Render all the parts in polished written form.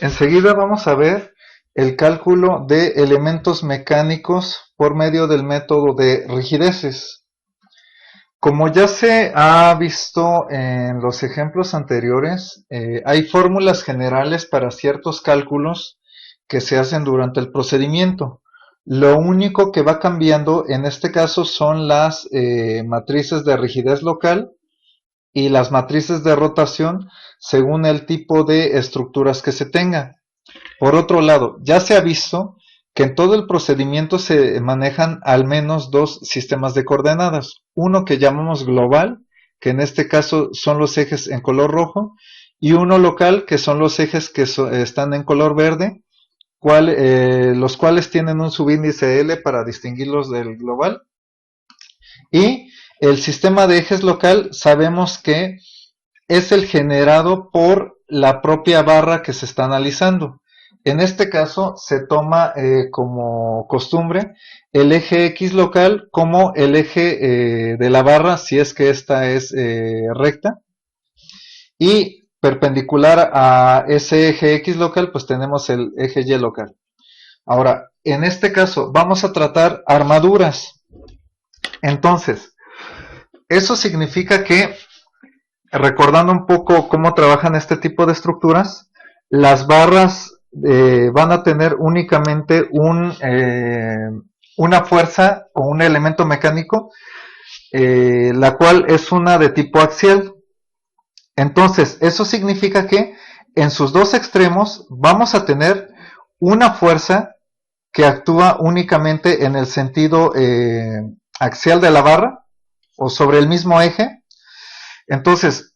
Enseguida vamos a ver el cálculo de elementos mecánicos por medio del método de rigideces. Como ya se ha visto en los ejemplos anteriores, hay fórmulas generales para ciertos cálculos que se hacen durante el procedimiento. Lo único que va cambiando en este caso son las matrices de rigidez local y las matrices de rotación según el tipo de estructuras que se tenga. Por otro lado, ya se ha visto que en todo el procedimiento se manejan al menos dos sistemas de coordenadas. Uno que llamamos global, que en este caso son los ejes en color rojo, y uno local, que son los ejes que están en color verde, los cuales tienen un subíndice L para distinguirlos del global. Y el sistema de ejes local sabemos que es el generado por la propia barra que se está analizando. En este caso se toma como costumbre el eje X local como el eje de la barra, si es que esta es recta, y perpendicular a ese eje X local pues tenemos el eje Y local. Ahora, en este caso vamos a tratar armaduras. Entonces, eso significa que, recordando un poco cómo trabajan este tipo de estructuras, las barras van a tener únicamente una fuerza o un elemento mecánico, la cual es una de tipo axial. Entonces, eso significa que en sus dos extremos vamos a tener una fuerza que actúa únicamente en el sentido axial de la barra o sobre el mismo eje. Entonces,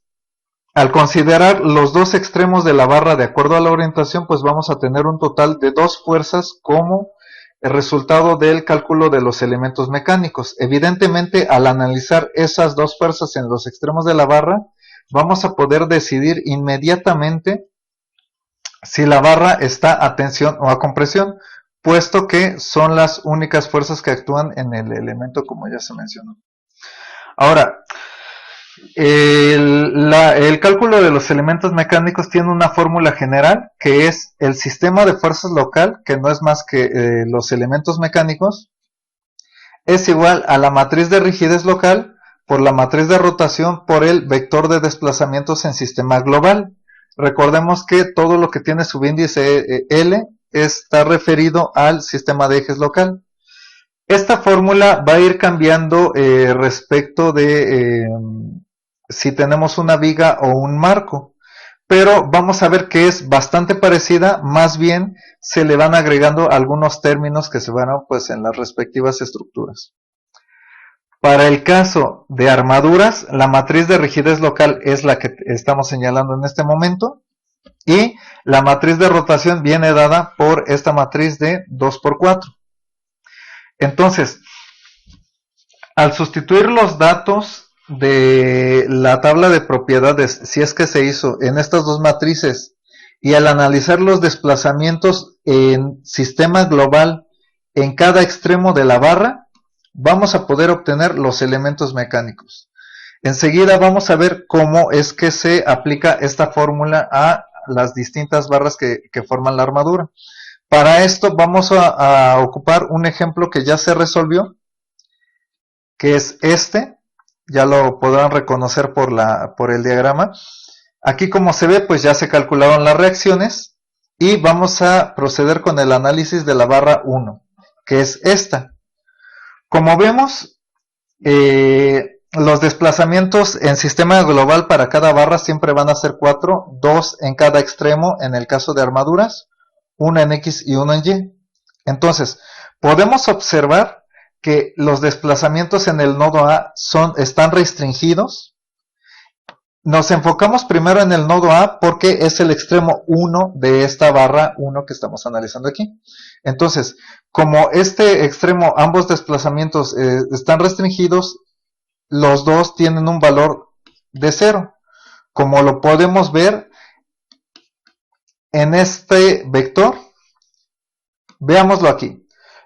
al considerar los dos extremos de la barra de acuerdo a la orientación, pues vamos a tener un total de dos fuerzas como el resultado del cálculo de los elementos mecánicos. Evidentemente, al analizar esas dos fuerzas en los extremos de la barra, vamos a poder decidir inmediatamente si la barra está a tensión o a compresión, puesto que son las únicas fuerzas que actúan en el elemento, como ya se mencionó. Ahora, el cálculo de los elementos mecánicos tiene una fórmula general que es el sistema de fuerzas local, que no es más que los elementos mecánicos, es igual a la matriz de rigidez local por la matriz de rotación por el vector de desplazamientos en sistema global. Recordemos que todo lo que tiene subíndice L está referido al sistema de ejes local. Esta fórmula va a ir cambiando respecto de si tenemos una viga o un marco, pero vamos a ver que es bastante parecida, más bien se le van agregando algunos términos que se van pues en las respectivas estructuras. Para el caso de armaduras, la matriz de rigidez local es la que estamos señalando en este momento, y la matriz de rotación viene dada por esta matriz de 2×4. Entonces, al sustituir los datos de la tabla de propiedades, si es que se hizo en estas dos matrices, y al analizar los desplazamientos en sistema global en cada extremo de la barra, vamos a poder obtener los elementos mecánicos. Enseguida vamos a ver cómo es que se aplica esta fórmula a las distintas barras que forman la armadura. Para esto vamos a ocupar un ejemplo que ya se resolvió, que es este. Ya lo podrán reconocer por el diagrama. Aquí, como se ve, pues ya se calcularon las reacciones y vamos a proceder con el análisis de la barra 1, que es esta. Como vemos, los desplazamientos en sistema global para cada barra siempre van a ser 4, 2 en cada extremo en el caso de armaduras, 1 en X y 1 en Y. Entonces, podemos observar que los desplazamientos en el nodo A están restringidos. Nos enfocamos primero en el nodo A porque es el extremo 1 de esta barra 1 que estamos analizando aquí. Entonces, como este extremo, ambos desplazamientos están restringidos, los dos tienen un valor de 0. Como lo podemos ver en este vector, veámoslo aquí.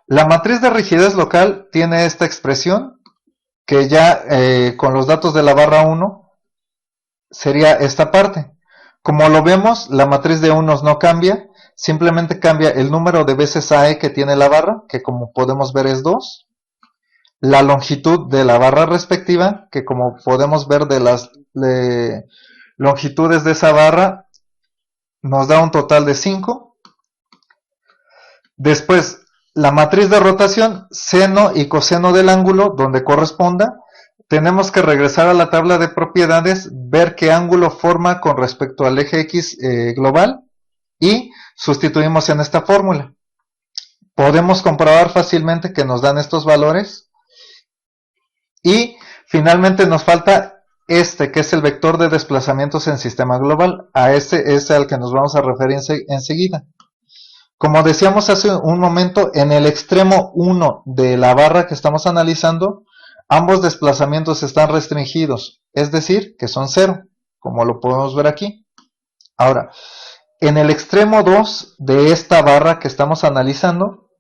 La matriz de rigidez local tiene esta expresión, que ya con los datos de la barra 1 sería esta parte. Como lo vemos, la matriz de unos no cambia, simplemente cambia el número de veces AE que tiene la barra, que como podemos ver es 2, la longitud de la barra respectiva, que como podemos ver de las longitudes de esa barra, nos da un total de 5. Después, la matriz de rotación, seno y coseno del ángulo, donde corresponda, tenemos que regresar a la tabla de propiedades, ver qué ángulo forma con respecto al eje X global y sustituimos en esta fórmula. Podemos comprobar fácilmente que nos dan estos valores y finalmente nos falta este, que es el vector de desplazamientos en sistema global. A este es al que nos vamos a referir enseguida. Como decíamos hace un momento, en el extremo 1 de la barra que estamos analizando, ambos desplazamientos están restringidos, es decir, que son 0, como lo podemos ver aquí. Ahora, en el extremo 2 de esta barra que estamos analizando,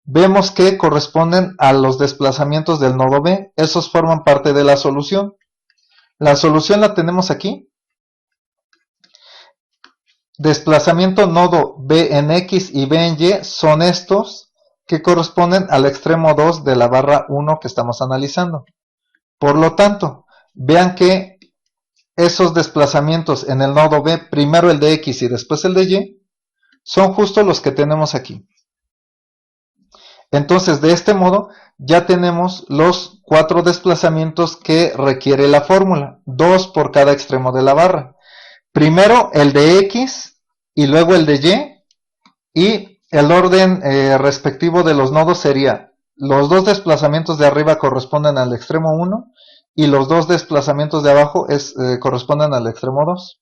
vemos que corresponden a los desplazamientos del nodo B. Esos forman parte de la solución. La solución la tenemos aquí. Desplazamiento nodo B en X y B en Y son estos que corresponden al extremo 2 de la barra 1 que estamos analizando. Por lo tanto, vean que esos desplazamientos en el nodo B, primero el de X y después el de Y, son justo los que tenemos aquí. Entonces, de este modo, ya tenemos los 4 desplazamientos que requiere la fórmula, 2 por cada extremo de la barra. Primero el de X y luego el de Y el orden respectivo de los nodos sería: los 2 desplazamientos de arriba corresponden al extremo 1 y los 2 desplazamientos de abajo corresponden al extremo 2.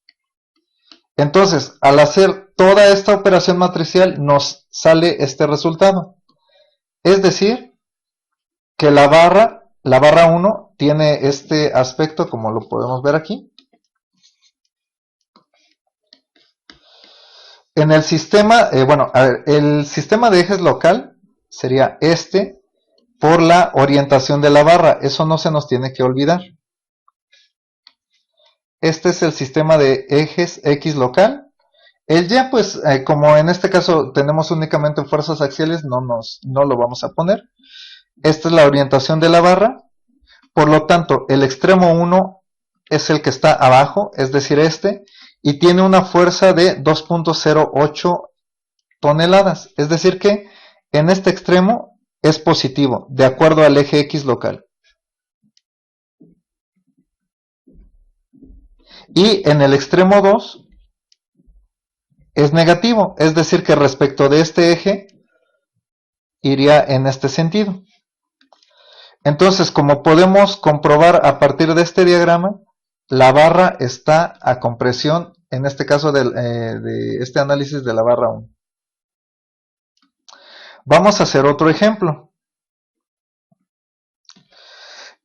Entonces, al hacer toda esta operación matricial nos sale este resultado. Es decir, que la barra 1 tiene este aspecto como lo podemos ver aquí. En el sistema, el sistema de ejes local sería este por la orientación de la barra. Eso no se nos tiene que olvidar. Este es el sistema de ejes X local. El Y, pues, como en este caso tenemos únicamente fuerzas axiales, no lo vamos a poner. Esta es la orientación de la barra. Por lo tanto, el extremo 1 es el que está abajo, es decir, este, y tiene una fuerza de 2.08 toneladas. Es decir que en este extremo es positivo, de acuerdo al eje X local. Y en el extremo 2 es negativo, es decir que respecto de este eje iría en este sentido. Entonces, como podemos comprobar a partir de este diagrama, la barra está a compresión, en este caso de este análisis de la barra 1. Vamos a hacer otro ejemplo.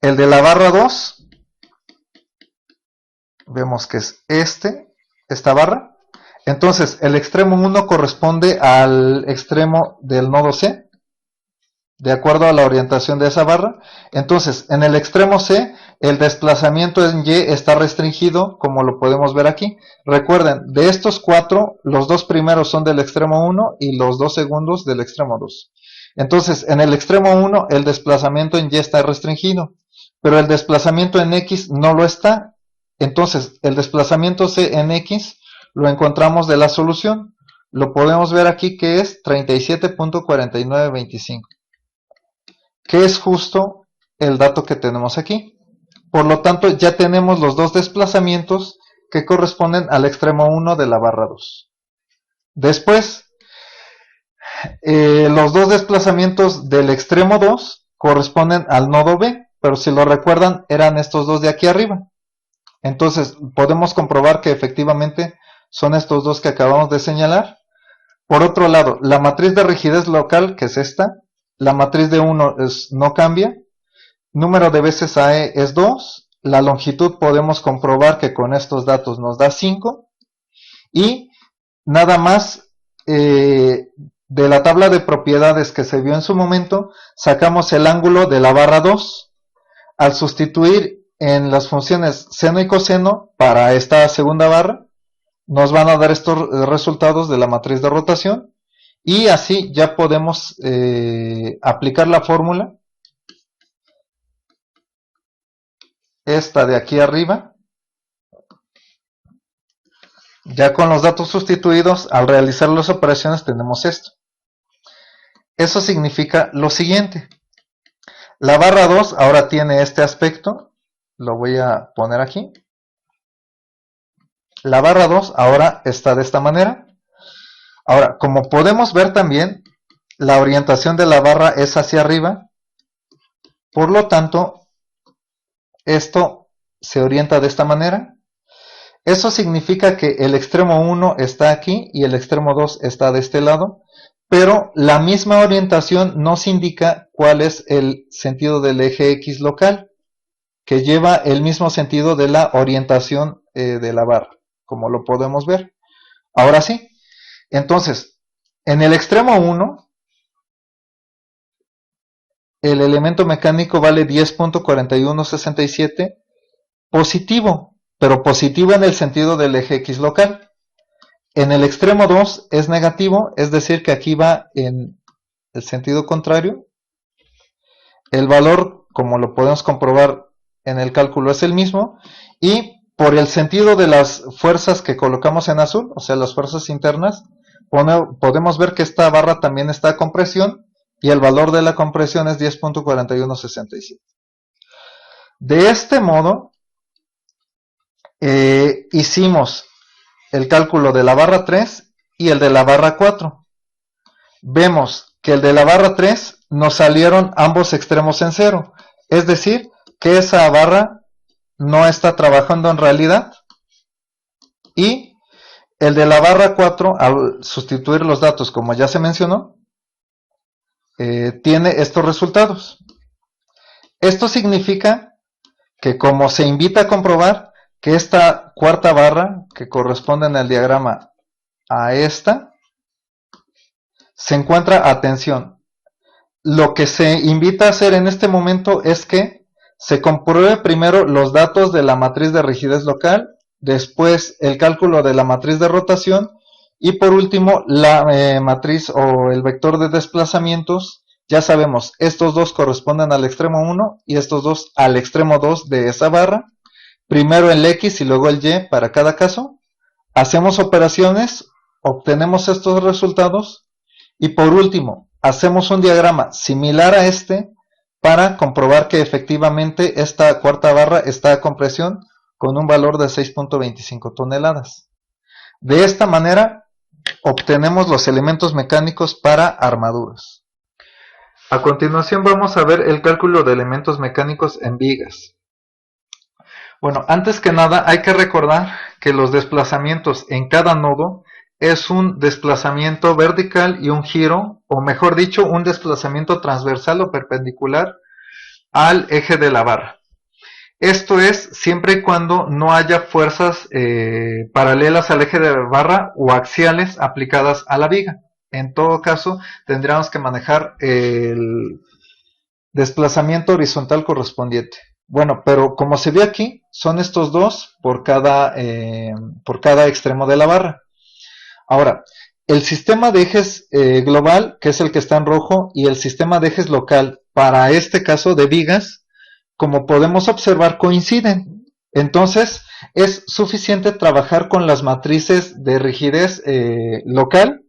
El de la barra 2, vemos que es esta barra. Entonces, el extremo 1 corresponde al extremo del nodo C, de acuerdo a la orientación de esa barra. Entonces, en el extremo C, el desplazamiento en Y está restringido, como lo podemos ver aquí. Recuerden, de estos 4, los 2 primeros son del extremo 1 y los 2 segundos del extremo 2. Entonces, en el extremo 1, el desplazamiento en Y está restringido, pero el desplazamiento en X no lo está. Entonces, el desplazamiento C en X lo encontramos de la solución. Lo podemos ver aquí que es 37.4925. que es justo el dato que tenemos aquí. Por lo tanto, ya tenemos los 2 desplazamientos que corresponden al extremo 1 de la barra 2. Después, los 2 desplazamientos del extremo 2 corresponden al nodo B, pero si lo recuerdan, eran estos 2 de aquí arriba. Entonces, podemos comprobar que efectivamente son estos 2 que acabamos de señalar. Por otro lado, la matriz de rigidez local, que es esta, la matriz de 1 no cambia, número de veces AE es 2, la longitud podemos comprobar que con estos datos nos da 5, y nada más de la tabla de propiedades que se vio en su momento, sacamos el ángulo de la barra 2, al sustituir en las funciones seno y coseno para esta segunda barra, nos van a dar estos resultados de la matriz de rotación, y así ya podemos aplicar la fórmula, esta de aquí arriba. Ya con los datos sustituidos, al realizar las operaciones tenemos esto. Eso significa lo siguiente. La barra 2 ahora tiene este aspecto. Lo voy a poner aquí. La barra 2 ahora está de esta manera. Ahora, como podemos ver también, la orientación de la barra es hacia arriba. Por lo tanto, esto se orienta de esta manera. Eso significa que el extremo 1 está aquí y el extremo 2 está de este lado, pero la misma orientación nos indica cuál es el sentido del eje X local, que lleva el mismo sentido de la orientación de la barra, como lo podemos ver. Ahora sí, entonces, en el extremo 1, el elemento mecánico vale 10.4167 positivo, pero positivo en el sentido del eje X local. En el extremo 2 es negativo, es decir que aquí va en el sentido contrario. El valor, como lo podemos comprobar en el cálculo, es el mismo, y por el sentido de las fuerzas que colocamos en azul, o sea, las fuerzas internas, podemos ver que esta barra también está a compresión, y el valor de la compresión es 10.4167. De este modo, hicimos el cálculo de la barra 3 y el de la barra 4. Vemos que el de la barra 3 nos salieron ambos extremos en cero, es decir, que esa barra no está trabajando en realidad, y el de la barra 4, al sustituir los datos como ya se mencionó, tiene estos resultados. Esto significa que, como se invita a comprobar, que esta cuarta barra, que corresponde en el diagrama a esta, se encuentra, atención, lo que se invita a hacer en este momento es que se compruebe primero los datos de la matriz de rigidez local, después el cálculo de la matriz de rotación, y por último la matriz o el vector de desplazamientos. Ya sabemos, estos dos corresponden al extremo 1 y estos dos al extremo 2 de esa barra. Primero el X y luego el Y para cada caso. Hacemos operaciones, obtenemos estos resultados, y por último hacemos un diagrama similar a este para comprobar que efectivamente esta cuarta barra está a compresión con un valor de 6.25 toneladas. De esta manera obtenemos los elementos mecánicos para armaduras. A continuación vamos a ver el cálculo de elementos mecánicos en vigas. Bueno, antes que nada hay que recordar que los desplazamientos en cada nodo es un desplazamiento vertical y un giro, o mejor dicho, un desplazamiento transversal o perpendicular al eje de la barra. Esto es siempre y cuando no haya fuerzas paralelas al eje de la barra o axiales aplicadas a la viga. En todo caso, tendríamos que manejar el desplazamiento horizontal correspondiente. Bueno, pero como se ve aquí, son estos dos por cada extremo de la barra. Ahora, el sistema de ejes global, que es el que está en rojo, y el sistema de ejes local, para este caso de vigas, como podemos observar, coinciden. Entonces, es suficiente trabajar con las matrices de rigidez local,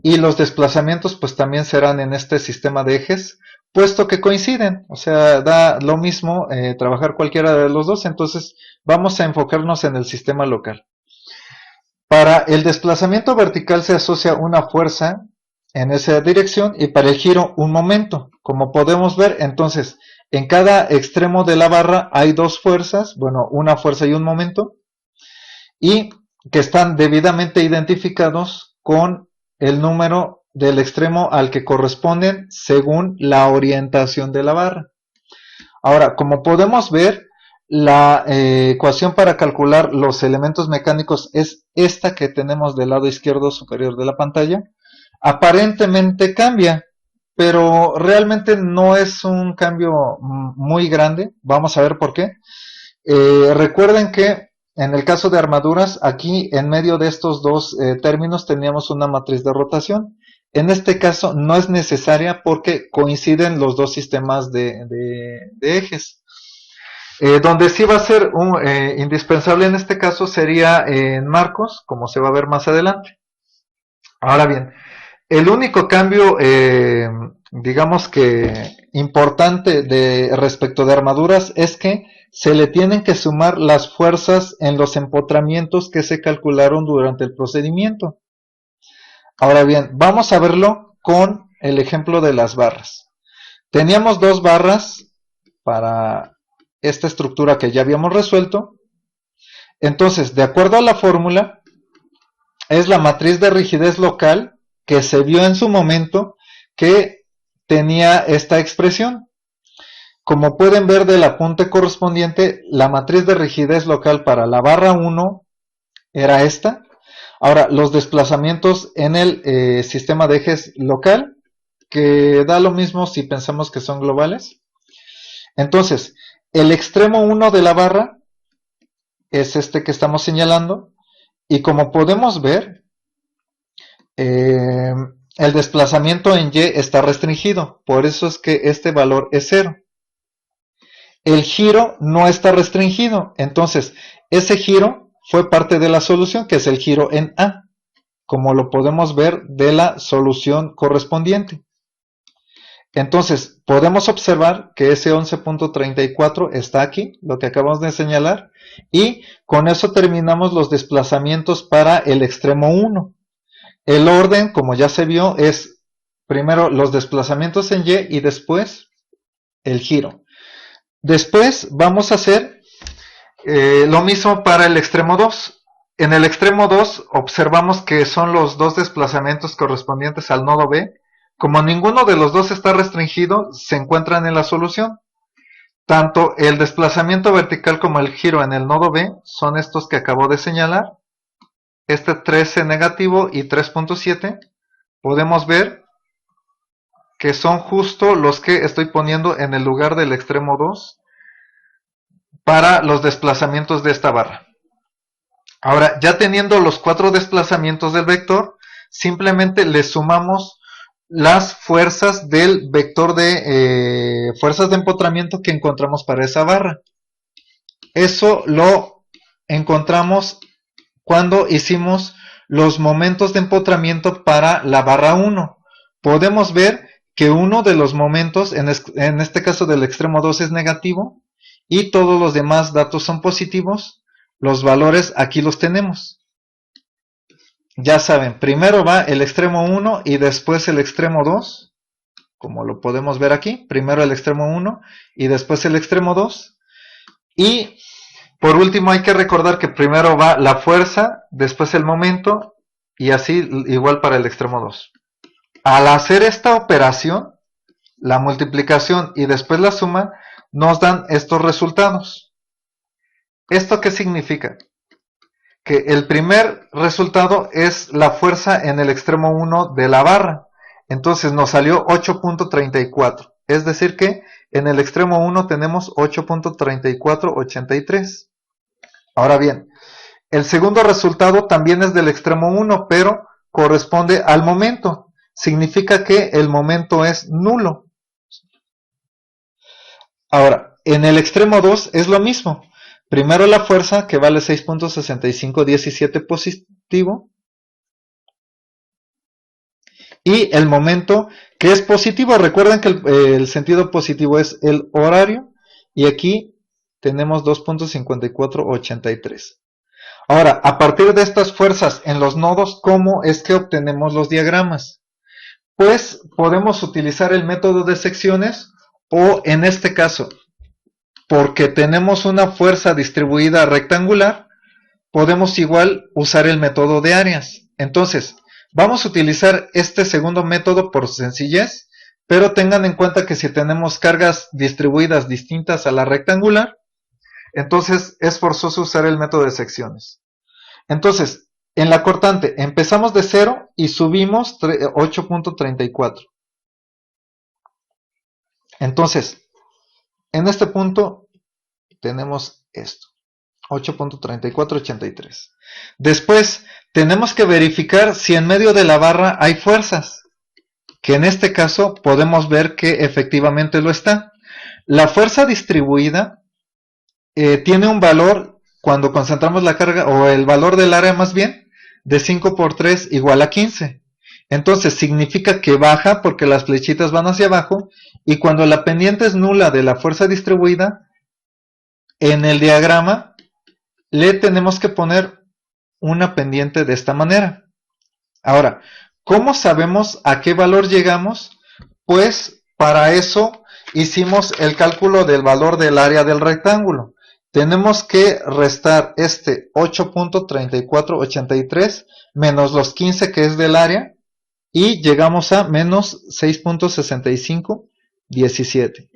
y los desplazamientos pues también serán en este sistema de ejes, puesto que coinciden. O sea, da lo mismo trabajar cualquiera de los dos. Entonces vamos a enfocarnos en el sistema local. Para el desplazamiento vertical se asocia una fuerza en esa dirección, y para el giro un momento. Como podemos ver, entonces en cada extremo de la barra hay dos fuerzas, bueno, una fuerza y un momento, y que están debidamente identificados con el número del extremo al que corresponden según la orientación de la barra. Ahora, como podemos ver, la ecuación para calcular los elementos mecánicos es esta que tenemos del lado izquierdo superior de la pantalla. Aparentemente cambia, pero realmente no es un cambio muy grande. Vamos a ver por qué. Recuerden que En el caso de armaduras, aquí en medio de estos dos términos teníamos una matriz de rotación. En este caso no es necesaria porque coinciden los dos sistemas de ejes. Donde sí va a ser indispensable en este caso sería en marcos, como se va a ver más adelante. Ahora bien, el único cambio, digamos que importante respecto de armaduras es que se le tienen que sumar las fuerzas en los empotramientos que se calcularon durante el procedimiento. Ahora bien, vamos a verlo con el ejemplo de las barras. Teníamos dos barras para esta estructura que ya habíamos resuelto. Entonces, de acuerdo a la fórmula, es la matriz de rigidez local que se vio en su momento que tenía esta expresión. Como pueden ver del apunte correspondiente, la matriz de rigidez local para la barra 1 era esta. Ahora, los desplazamientos en el sistema de ejes local, que da lo mismo si pensamos que son globales. Entonces, el extremo 1 de la barra es este que estamos señalando, y como podemos ver, el desplazamiento en Y está restringido, por eso es que este valor es 0. El giro no está restringido, entonces ese giro fue parte de la solución, que es el giro en A, como lo podemos ver de la solución correspondiente. Entonces, podemos observar que ese 11.34 está aquí, lo que acabamos de señalar, y con eso terminamos los desplazamientos para el extremo 1. El orden, como ya se vio, es primero los desplazamientos en Y y después el giro. Después vamos a hacer lo mismo para el extremo 2. En el extremo 2 observamos que son los dos desplazamientos correspondientes al nodo B. Como ninguno de los dos está restringido, se encuentran en la solución. Tanto el desplazamiento vertical como el giro en el nodo B son estos que acabo de señalar. Este 13 negativo y 3.7. Podemos ver que son justo los que estoy poniendo en el lugar del extremo 2 para los desplazamientos de esta barra. Ahora, ya teniendo los 4 desplazamientos del vector, simplemente le sumamos las fuerzas del vector de fuerzas de empotramiento que encontramos para esa barra. Eso lo encontramos cuando hicimos los momentos de empotramiento para la barra 1. Podemos ver que uno de los momentos, en este caso del extremo 2, es negativo y todos los demás datos son positivos. Los valores aquí los tenemos. Ya saben, primero va el extremo 1 y después el extremo 2, como lo podemos ver aquí. Primero el extremo 1 y después el extremo 2. Y por último hay que recordar que primero va la fuerza, después el momento y así igual para el extremo 2. Al hacer esta operación, la multiplicación y después la suma, nos dan estos resultados. ¿Esto qué significa? Que el primer resultado es la fuerza en el extremo 1 de la barra. Entonces nos salió 8.34. Es decir que en el extremo 1 tenemos 8.3483. Ahora bien, el segundo resultado también es del extremo 1, pero corresponde al momento. Significa que el momento es nulo. Ahora, en el extremo 2 es lo mismo. Primero la fuerza, que vale 6.6517 positivo. Y el momento, que es positivo. Recuerden que el sentido positivo es el horario. Y aquí tenemos 2.5483. Ahora, a partir de estas fuerzas en los nodos, ¿cómo es que obtenemos los diagramas? Pues podemos utilizar el método de secciones o, en este caso, porque tenemos una fuerza distribuida rectangular, podemos igual usar el método de áreas. Entonces, vamos a utilizar este segundo método por sencillez, pero tengan en cuenta que si tenemos cargas distribuidas distintas a la rectangular, entonces es forzoso usar el método de secciones. Entonces, en la cortante empezamos de 0 y subimos 8.34. Entonces, en este punto tenemos esto. 8.3483. Después, tenemos que verificar si en medio de la barra hay fuerzas, que en este caso podemos ver que efectivamente lo está. La fuerza distribuida tiene un valor, cuando concentramos la carga, o el valor del área más bien, de 5 por 3 igual a 15. Entonces significa que baja porque las flechitas van hacia abajo, y cuando la pendiente es nula de la fuerza distribuida, en el diagrama le tenemos que poner una pendiente de esta manera. Ahora, ¿cómo sabemos a qué valor llegamos? Pues para eso hicimos el cálculo del valor del área del rectángulo. Tenemos que restar este 8.3483 menos los 15 que es del área, y llegamos a menos 6.6517.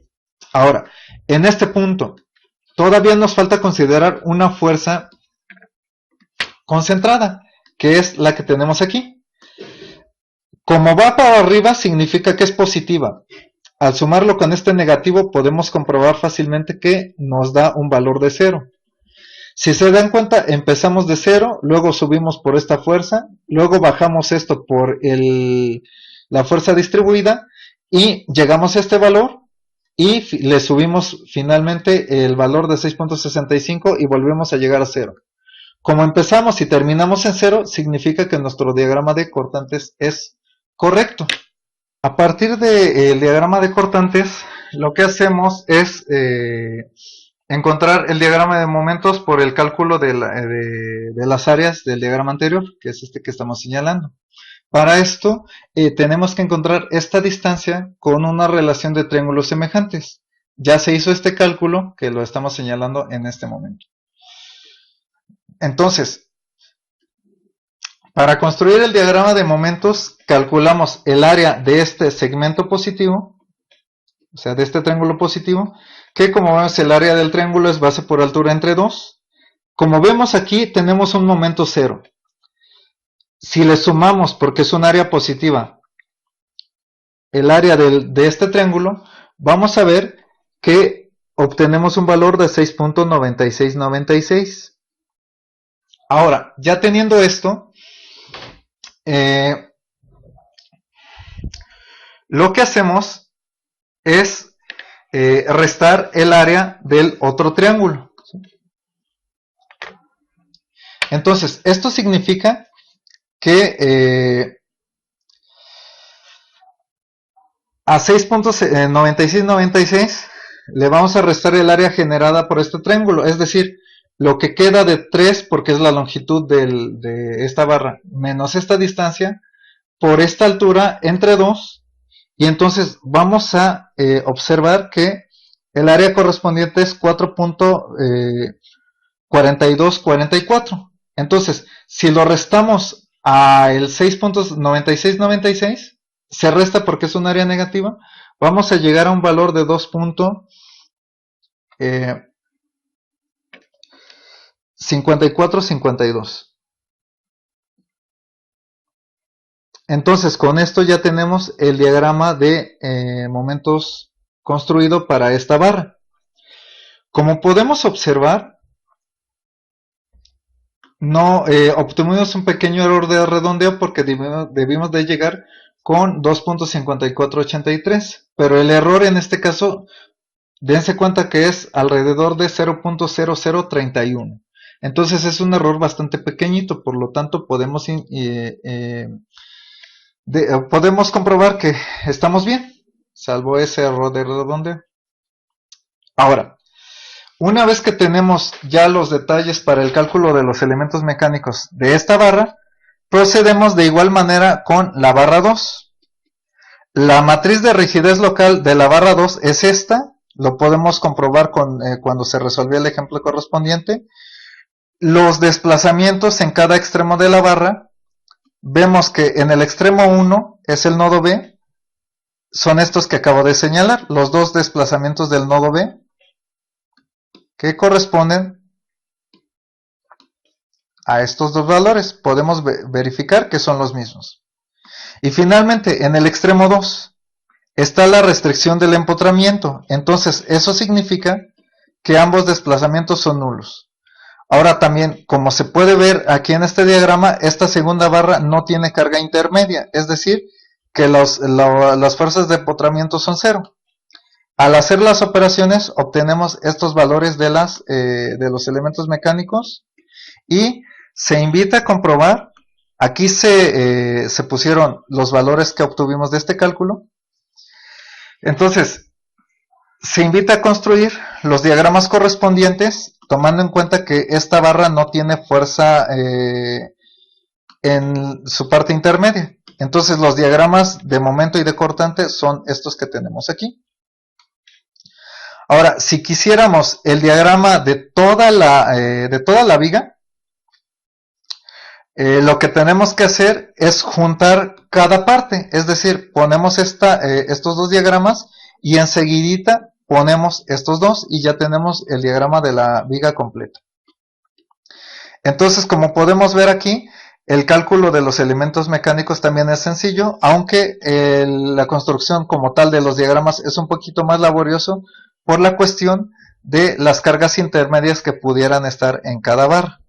Ahora, en este punto, todavía nos falta considerar una fuerza concentrada, que es la que tenemos aquí. Como va para arriba, significa que es positiva. Al sumarlo con este negativo, podemos comprobar fácilmente que nos da un valor de 0. Si se dan cuenta, empezamos de 0, luego subimos por esta fuerza, luego bajamos esto por la fuerza distribuida, y llegamos a este valor, y le subimos finalmente el valor de 6.65 y volvemos a llegar a 0. Como empezamos y terminamos en 0, significa que nuestro diagrama de cortantes es correcto. A partir del diagrama de cortantes, lo que hacemos es encontrar el diagrama de momentos por el cálculo de las áreas del diagrama anterior, que es este que estamos señalando. Para esto, tenemos que encontrar esta distancia con una relación de triángulos semejantes. Ya se hizo este cálculo, que lo estamos señalando en este momento. Entonces, para construir el diagrama de momentos, calculamos el área de este segmento positivo, o sea, de este triángulo positivo, que como vemos el área del triángulo es base por altura entre 2. Como vemos aquí, tenemos un momento 0. Si le sumamos, porque es un área positiva, el área de este triángulo, vamos a ver que obtenemos un valor de 6.9696. Ahora, ya teniendo esto, lo que hacemos es restar el área del otro triángulo. Entonces, esto significa que a 6.9696 le vamos a restar el área generada por este triángulo, es decir, lo que queda de 3, porque es la longitud de esta barra, menos esta distancia, por esta altura entre 2, y entonces vamos a observar que el área correspondiente es 4.4244. Entonces, si lo restamos al 6.9696, se resta porque es un área negativa, vamos a llegar a un valor de 2.5452. Entonces, con esto ya tenemos el diagrama de momentos construido para esta barra. Como podemos observar, no obtuvimos un pequeño error de redondeo porque debimos de llegar con 2.5483, pero el error en este caso, dense cuenta que es alrededor de 0.0031. Entonces es un error bastante pequeñito, por lo tanto podemos comprobar que estamos bien, salvo ese error de redondeo. Ahora, una vez que tenemos ya los detalles para el cálculo de los elementos mecánicos de esta barra, procedemos de igual manera con la barra 2. La matriz de rigidez local de la barra 2 es esta, lo podemos comprobar cuando se resolvió el ejemplo correspondiente. Los desplazamientos en cada extremo de la barra, vemos que en el extremo 1 es el nodo B, son estos que acabo de señalar, los dos desplazamientos del nodo B, que corresponden a estos dos valores. Podemos verificar que son los mismos. Y finalmente, en el extremo 2 está la restricción del empotramiento. Entonces, eso significa que ambos desplazamientos son nulos. Ahora también, como se puede ver aquí en este diagrama, esta segunda barra no tiene carga intermedia, es decir, que las fuerzas de empotramiento son cero. Al hacer las operaciones obtenemos estos valores de los elementos mecánicos y se invita a comprobar, aquí se pusieron los valores que obtuvimos de este cálculo. Entonces, se invita a construir los diagramas correspondientes, tomando en cuenta que esta barra no tiene fuerza en su parte intermedia. Entonces, los diagramas de momento y de cortante son estos que tenemos aquí. Ahora, si quisiéramos el diagrama de toda la viga, lo que tenemos que hacer es juntar cada parte, es decir, ponemos estos dos diagramas y enseguidita ponemos estos dos y ya tenemos el diagrama de la viga completa. Entonces, como podemos ver aquí, el cálculo de los elementos mecánicos también es sencillo, aunque la construcción como tal de los diagramas es un poquito más laborioso por la cuestión de las cargas intermedias que pudieran estar en cada barra.